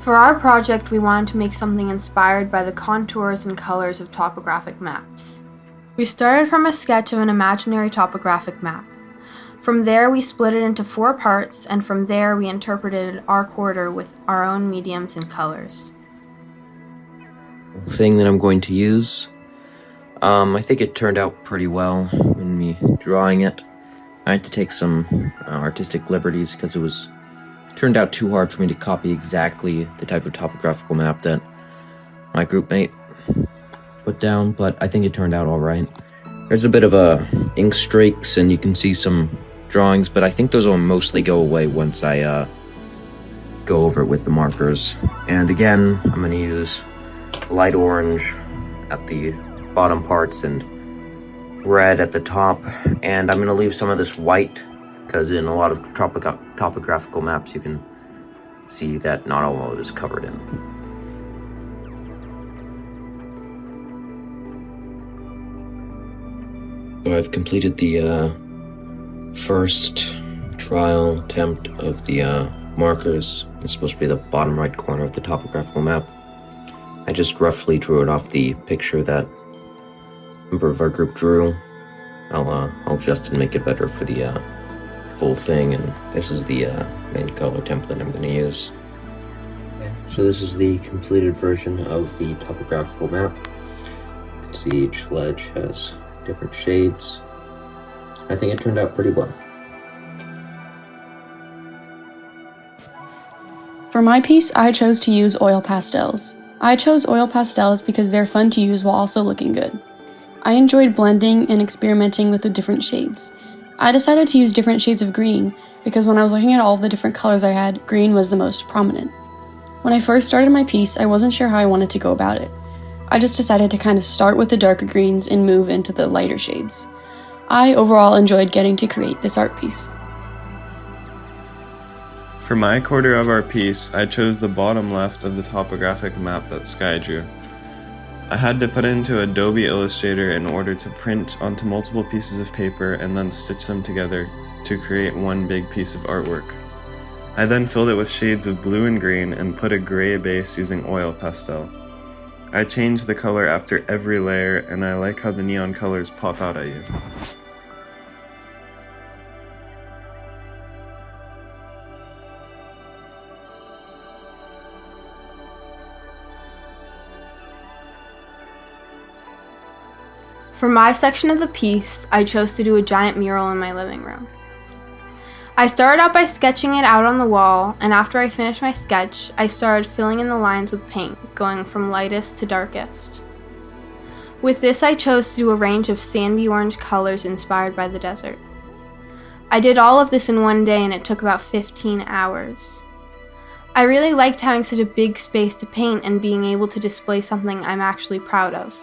For our project, we wanted to make something inspired by the contours and colors of topographic maps. We started from a sketch of an imaginary topographic map. From there, we split it into 4 parts, and from there, we interpreted our quarter with our own mediums and colors. Thing that I'm going to use, I think it turned out pretty well in me drawing it. I had to take some artistic liberties because it turned out too hard for me to copy exactly the type of topographical map that my group mate put down, but I think it turned out all right. There's a bit of ink streaks, and you can see some drawings, but I think those will mostly go away once I go over it with the markers. And again, I'm going to use light orange at the bottom parts and red at the top, and I'm going to leave some of this white because in a lot of topographical maps you can see that not all of it is covered in. So I've completed the first trial attempt of the markers. It's supposed to be the bottom right corner of the topographical map. I just roughly drew it off the picture that a member of our group drew. I'll adjust and make it better for the full thing, and this is the main color template I'm going to use. So this is the completed version of the topographical map. You can see each ledge has different shades. I think it turned out pretty well. For my piece, I chose to use oil pastels. I chose oil pastels because they're fun to use while also looking good. I enjoyed blending and experimenting with the different shades. I decided to use different shades of green because when I was looking at all of the different colors I had, green was the most prominent. When I first started my piece, I wasn't sure how I wanted to go about it. I just decided to kind of start with the darker greens and move into the lighter shades. I overall enjoyed getting to create this art piece. For my quarter of our piece, I chose the bottom left of the topographic map that Skye drew. I had to put it into Adobe Illustrator in order to print onto multiple pieces of paper and then stitch them together to create one big piece of artwork. I then filled it with shades of blue and green and put a gray base using oil pastel. I changed the color after every layer, and I like how the neon colors pop out at you. For my section of the piece, I chose to do a giant mural in my living room. I started out by sketching it out on the wall, and after I finished my sketch, I started filling in the lines with paint, going from lightest to darkest. With this, I chose to do a range of sandy orange colors inspired by the desert. I did all of this in one day, and it took about 15 hours. I really liked having such a big space to paint and being able to display something I'm actually proud of.